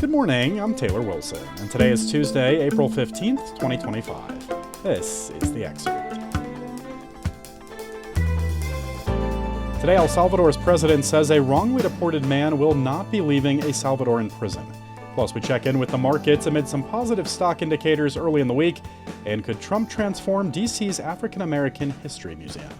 Good morning, I'm Taylor Wilson, and today is Tuesday, April 15th, 2025. This is the Excerpt. Today, El Salvador's president says a wrongly deported man will not be leaving a Salvadoran prison. Plus, we check in with the markets amid some positive stock indicators early in the week. And could Trump transform DC's African American History Museum?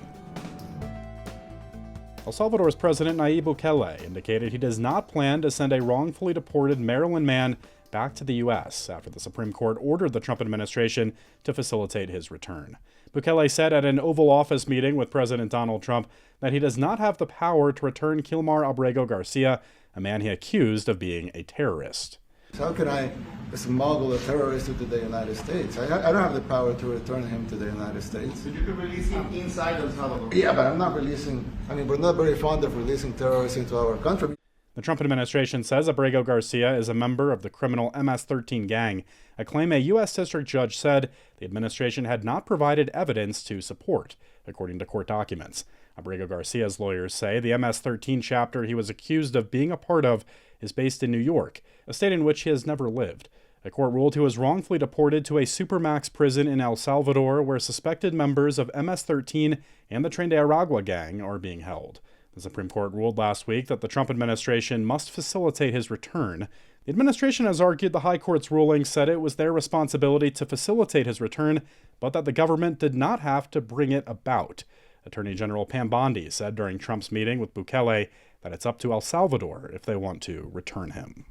El Salvador's President Nayib Bukele indicated he does not plan to send a wrongfully deported Maryland man back to the U.S. after the Supreme Court ordered the Trump administration to facilitate his return. Bukele said at an Oval Office meeting with President Donald Trump that he does not have the power to return Kilmar Abrego Garcia, a man he accused of being a terrorist. How can I smuggle a terrorist into the United States? I don't have the power to return him to the United States. But you can release him inside El Salvador. Yeah, but I'm not releasing, we're not very fond of releasing terrorists into our country. The Trump administration says Abrego Garcia is a member of the criminal MS-13 gang, a claim a U.S. district judge said the administration had not provided evidence to support, according to court documents. Abrego Garcia's lawyers say the MS-13 chapter he was accused of being a part of is based in New York, a state in which he has never lived. The court ruled he was wrongfully deported to a supermax prison in El Salvador, where suspected members of MS-13 and the Tren de Aragua gang are being held. The Supreme Court ruled last week that the Trump administration must facilitate his return. The administration has argued the High Court's ruling said it was their responsibility to facilitate his return, but that the government did not have to bring it about. Attorney General Pam Bondi said during Trump's meeting with Bukele that it's up to El Salvador if they want to return him.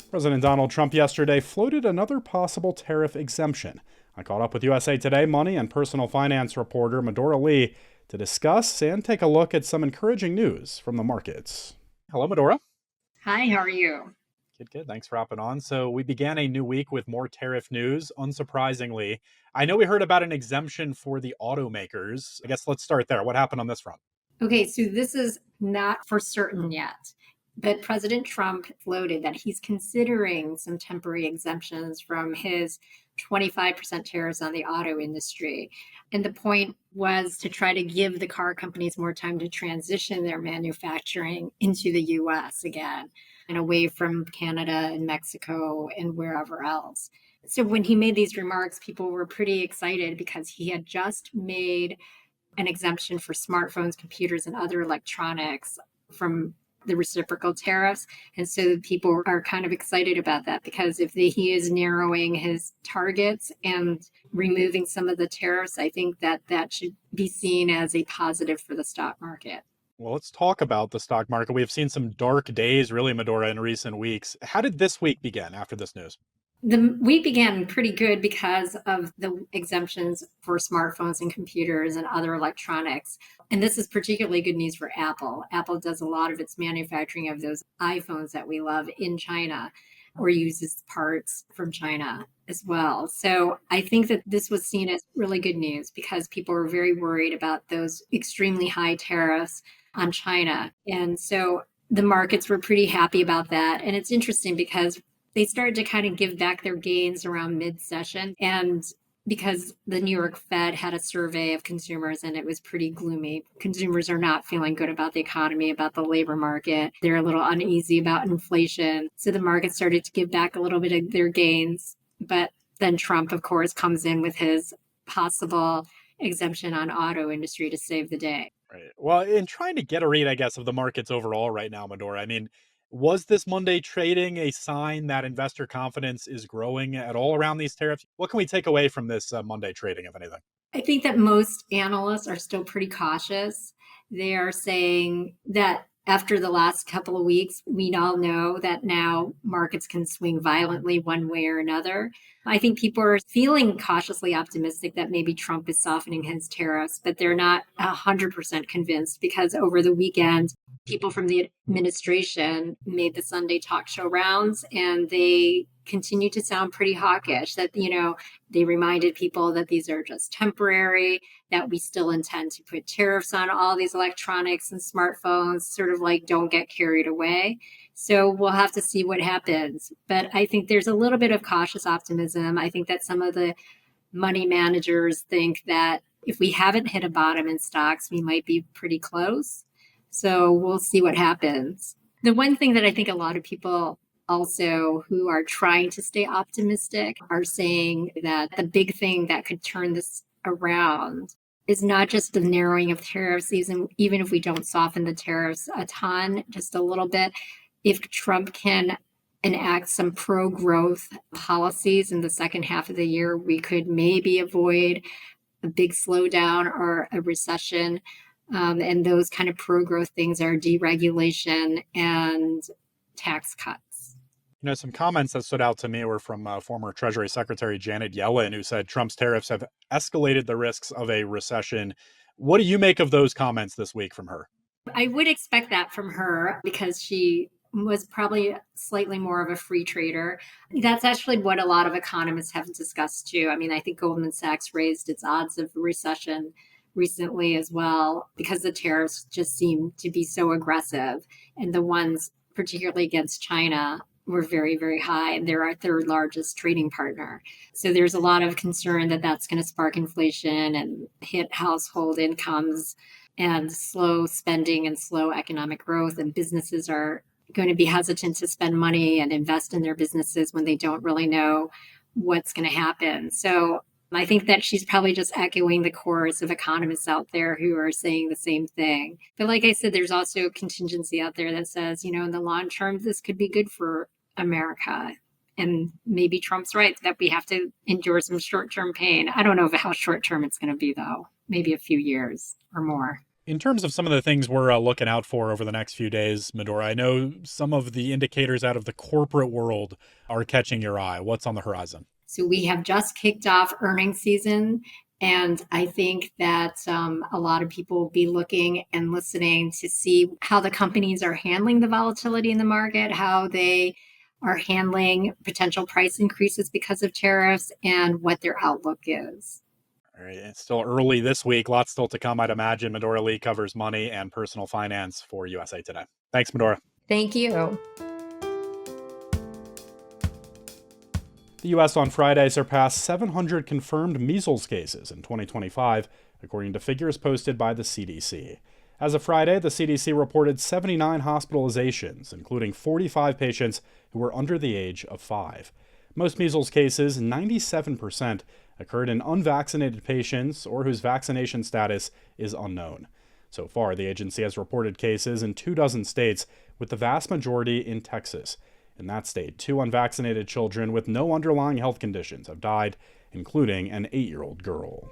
President Donald Trump yesterday floated another possible tariff exemption. I caught up with USA Today money and personal finance reporter Medora Lee to discuss and take a look at some encouraging news from the markets. Hello, Medora. Hi, how are you? Good. Thanks for hopping on. So we began a new week with more tariff news, unsurprisingly. I know we heard about an exemption for the automakers. I guess let's start there. What happened on this front? Okay, so this is not for certain yet, but President Trump floated that he's considering some temporary exemptions from his 25% tariffs on the auto industry. And the point was to try to give the car companies more time to transition their manufacturing into the U.S. again and away from Canada and Mexico and wherever else. So when he made these remarks, people were pretty excited because he had just made an exemption for smartphones, computers, and other electronics from the reciprocal tariffs. And so people are kind of excited about that because if he is narrowing his targets and removing some of the tariffs, I think that should be seen as a positive for the stock market. Well, let's talk about the stock market. We have seen some dark days, really, Medora, in recent weeks. How did this week begin after this news? The week began pretty good because of the exemptions for smartphones and computers and other electronics. And this is particularly good news for Apple. Apple does a lot of its manufacturing of those iPhones that we love in China or uses parts from China as well. So I think that this was seen as really good news because people were very worried about those extremely high tariffs on China. And so the markets were pretty happy about that. And it's interesting because they started to kind of give back their gains around mid-session. And because the New York Fed had a survey of consumers and it was pretty gloomy. Consumers are not feeling good about the economy, about the labor market. They're a little uneasy about inflation. So the market started to give back a little bit of their gains. But then Trump, of course, comes in with his possible exemption on auto industry to save the day. Right. Well, in trying to get a read, I guess, of the markets overall right now, Medora, was this Monday trading a sign that investor confidence is growing at all around these tariffs? What can we take away from this Monday trading, if anything? I think that most analysts are still pretty cautious. They are saying that after the last couple of weeks, we all know that now markets can swing violently one way or another. I think people are feeling cautiously optimistic that maybe Trump is softening his tariffs, but they're not 100% convinced because over the weekend, people from the administration made the Sunday talk show rounds and they continue to sound pretty hawkish that, they reminded people that these are just temporary, that we still intend to put tariffs on all these electronics and smartphones, sort of like don't get carried away. So we'll have to see what happens. But I think there's a little bit of cautious optimism. I think that some of the money managers think that if we haven't hit a bottom in stocks, we might be pretty close. So we'll see what happens. The one thing that I think a lot of people also who are trying to stay optimistic are saying that the big thing that could turn this around is not just the narrowing of tariffs, even if we don't soften the tariffs a ton, just a little bit. If Trump can enact some pro-growth policies in the second half of the year, we could maybe avoid a big slowdown or a recession. And those kind of pro-growth things are deregulation and tax cuts. Some comments that stood out to me were from former Treasury Secretary Janet Yellen, who said Trump's tariffs have escalated the risks of a recession. What do you make of those comments this week from her? I would expect that from her because she was probably slightly more of a free trader. That's actually what a lot of economists have discussed too. I mean, I think Goldman Sachs raised its odds of recession recently as well because the tariffs just seem to be so aggressive. And the ones, particularly against China, were very, very high. And they're our third largest trading partner. So there's a lot of concern that that's going to spark inflation and hit household incomes and slow spending and slow economic growth. And businesses are going to be hesitant to spend money and invest in their businesses when they don't really know what's going to happen. So I think that she's probably just echoing the chorus of economists out there who are saying the same thing. But like I said, there's also a contingency out there that says, in the long term, this could be good for America. And maybe Trump's right that we have to endure some short-term pain. I don't know how short-term it's going to be, though. Maybe a few years or more. In terms of some of the things we're looking out for over the next few days, Medora, I know some of the indicators out of the corporate world are catching your eye. What's on the horizon? So we have just kicked off earnings season. And I think that a lot of people will be looking and listening to see how the companies are handling the volatility in the market, how they are handling potential price increases because of tariffs, and what their outlook is. All right, it's still early this week. Lots still to come, I'd imagine. Medora Lee covers money and personal finance for USA Today. Thanks, Medora. Thank you. The U.S. on Friday surpassed 700 confirmed measles cases in 2025, according to figures posted by the CDC. As of Friday, the CDC reported 79 hospitalizations, including 45 patients who were under the age of 5. Most measles cases, 97%, occurred in unvaccinated patients or whose vaccination status is unknown. So far, the agency has reported cases in 24 states, with the vast majority in Texas. In that state, 2 unvaccinated children with no underlying health conditions have died, including an 8-year-old girl.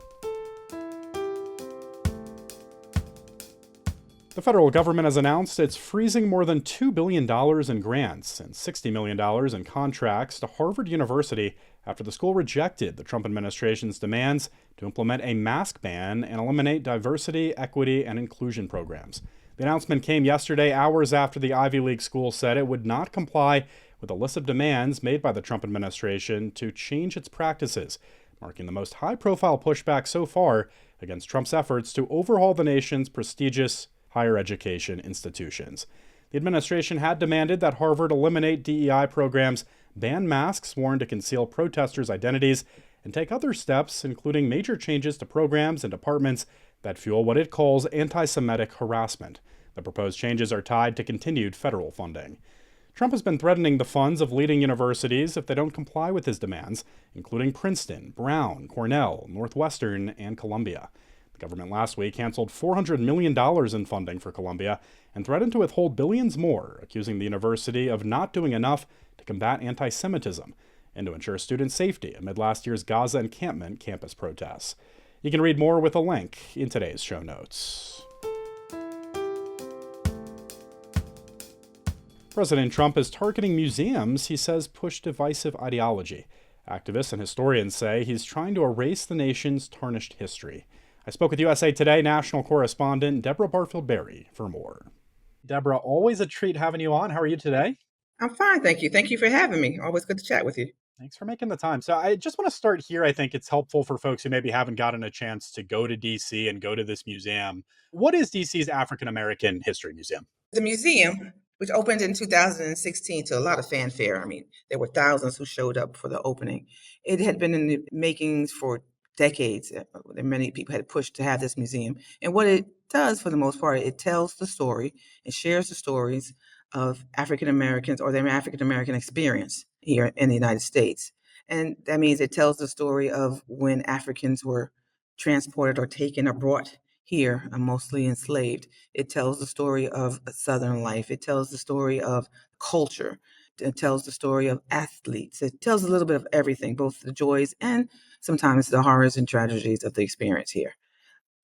The federal government has announced it's freezing more than $2 billion in grants and $60 million in contracts to Harvard University after the school rejected the Trump administration's demands to implement a mask ban and eliminate diversity, equity, and inclusion programs. The announcement came yesterday, hours after the Ivy League school said it would not comply with a list of demands made by the Trump administration to change its practices, marking the most high-profile pushback so far against Trump's efforts to overhaul the nation's prestigious higher education institutions. The administration had demanded that Harvard eliminate DEI programs, ban masks worn to conceal protesters' identities, and take other steps, including major changes to programs and departments that fuel what it calls anti-Semitic harassment. The proposed changes are tied to continued federal funding. Trump has been threatening the funds of leading universities if they don't comply with his demands, including Princeton, Brown, Cornell, Northwestern, and Columbia. The government last week canceled $400 million in funding for Columbia and threatened to withhold billions more, accusing the university of not doing enough to combat anti-Semitism and to ensure student safety amid last year's Gaza encampment campus protests. You can read more with a link in today's show notes. President Trump is targeting museums he says push divisive ideology. Activists and historians say he's trying to erase the nation's tarnished history. I spoke with USA Today national correspondent Deborah Barfield-Berry for more. Deborah, always a treat having you on. How are you today? I'm fine, thank you. Thank you for having me. Always good to chat with you. Thanks for making the time. So I just want to start here. I think it's helpful for folks who maybe haven't gotten a chance to go to D.C. and go to this museum. What is D.C.'s African American History Museum? The museum, which opened in 2016 to a lot of fanfare. I mean, there were thousands who showed up for the opening. It had been in the makings for decades. Many people had pushed to have this museum. And what it does, for the most part, it tells the story, it shares the stories of African Americans or their African American experience here in the United States. And that means it tells the story of when Africans were transported or taken or brought here, mostly enslaved. It tells the story of Southern life. It tells the story of culture. It tells the story of athletes. It tells a little bit of everything, both the joys and sometimes the horrors and tragedies of the experience here.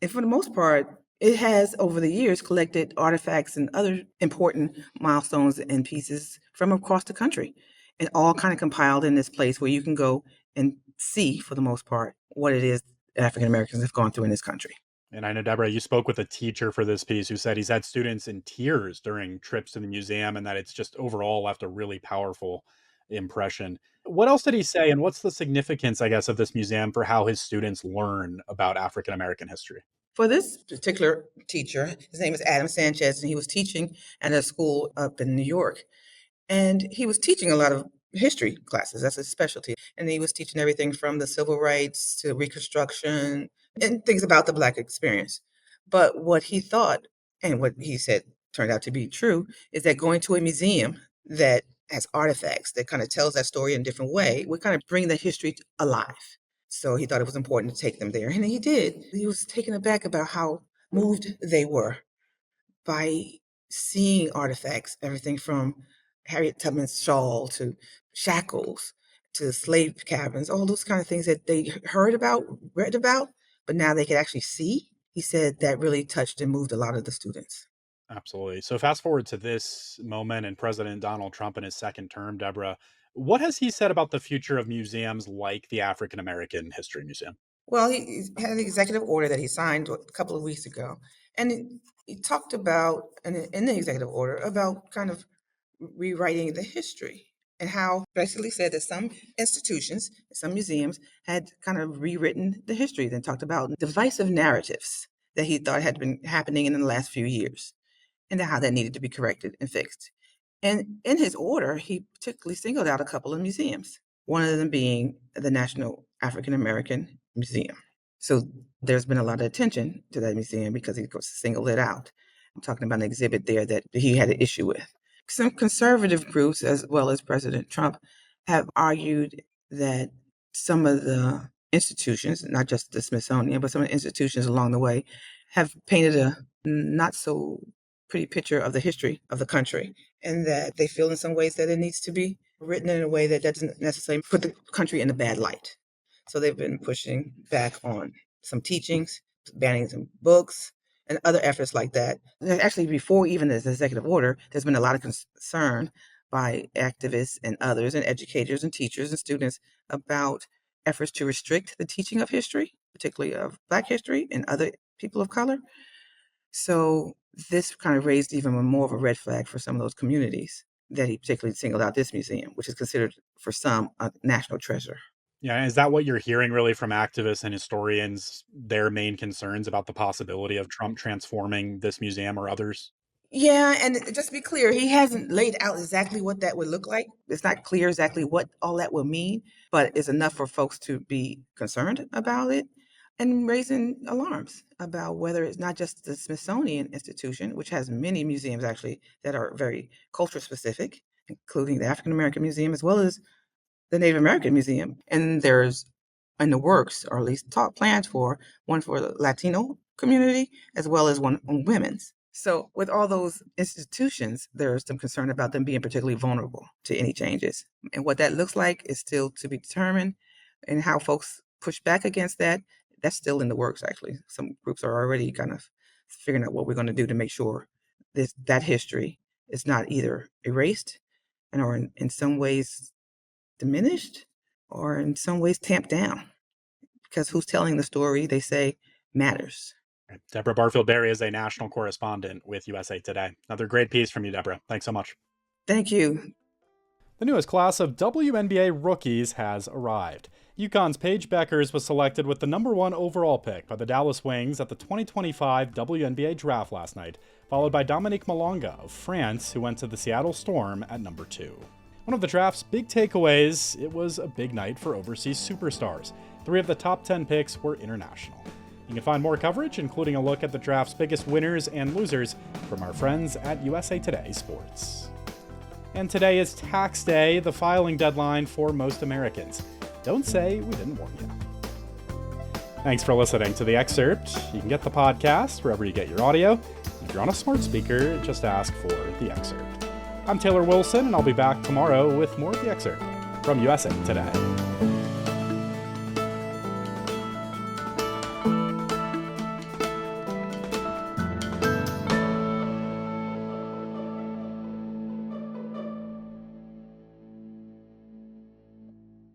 And for the most part, it has over the years collected artifacts and other important milestones and pieces from across the country, and all kind of compiled in this place where you can go and see, for the most part, what it is African Americans have gone through in this country. And I know, Deborah, you spoke with a teacher for this piece who said he's had students in tears during trips to the museum and that it's just overall left a really powerful impression. What else did he say? And what's the significance, I guess, of this museum for how his students learn about African American history? For this particular teacher, his name is Adam Sanchez, and he was teaching at a school up in New York. And he was teaching a lot of history classes. That's his specialty. And he was teaching everything from the civil rights to Reconstruction and things about the Black experience. But what he thought, and what he said turned out to be true, is that going to a museum that has artifacts that kind of tells that story in a different way would kind of bring the history alive. So he thought it was important to take them there. And he did. He was taken aback about how moved they were by seeing artifacts, everything from Harriet Tubman's shawl to shackles to slave cabins, all those kind of things that they heard about, read about, but now they could actually see. He said that really touched and moved a lot of the students. Absolutely. So fast forward to this moment and President Donald Trump in his second term, Deborah, what has he said about the future of museums like the African American History Museum? Well, he had an executive order that he signed a couple of weeks ago, and he talked about, in the executive order, about kind of rewriting the history and how basically said that some institutions, some museums had kind of rewritten the history, then talked about divisive narratives that he thought had been happening in the last few years and how that needed to be corrected and fixed. And in his order, he particularly singled out a couple of museums, one of them being the National African American Museum. So there's been a lot of attention to that museum because he singled it out. I'm talking about an exhibit there that he had an issue with. Some conservative groups, as well as President Trump, have argued that some of the institutions, not just the Smithsonian, but some of the institutions along the way, have painted a not so pretty picture of the history of the country, and that they feel in some ways that it needs to be written in a way that doesn't necessarily put the country in a bad light. So they've been pushing back on some teachings, banning some books, and other efforts like that. Actually, before even this executive order, there's been a lot of concern by activists and others and educators and teachers and students about efforts to restrict the teaching of history, particularly of Black history and other people of color. So this kind of raised even more of a red flag for some of those communities that he particularly singled out this museum, which is considered for some a national treasure. Yeah, is that what you're hearing really from activists and historians, their main concerns about the possibility of Trump transforming this museum or others? Yeah, and just to be clear, he hasn't laid out exactly what that would look like. It's not clear exactly what all that will mean, but it's enough for folks to be concerned about it and raising alarms about whether it's not just the Smithsonian Institution, which has many museums actually that are very culture specific, including the African American Museum, as well as the Native American Museum. And there's in the works, or at least plans for one for the Latino community, as well as one on women's. So with all those institutions, there's some concern about them being particularly vulnerable to any changes. And what that looks like is still to be determined, and how folks push back against that, that's still in the works, actually. Some groups are already kind of figuring out what we're going to do to make sure that history is not either erased and or in some ways diminished or in some ways tamped down. Because who's telling the story, they say, matters. Deborah Barfield-Berry is a national correspondent with USA Today. Another great piece from you, Deborah. Thanks so much. Thank you. The newest class of WNBA rookies has arrived. UConn's Paige Beckers was selected with the #1 overall pick by the Dallas Wings at the 2025 WNBA draft last night, followed by Dominique Malonga of France, who went to the Seattle Storm at #2. One of the draft's big takeaways, it was a big night for overseas superstars. 3 of the top 10 picks were international. You can find more coverage, including a look at the draft's biggest winners and losers, from our friends at USA Today Sports. And today is tax day, the filing deadline for most Americans. Don't say we didn't warn you. Thanks for listening to The Excerpt. You can get the podcast wherever you get your audio. If you're on a smart speaker, just ask for The Excerpt. I'm Taylor Wilson, and I'll be back tomorrow with more of The Excerpt from USA Today.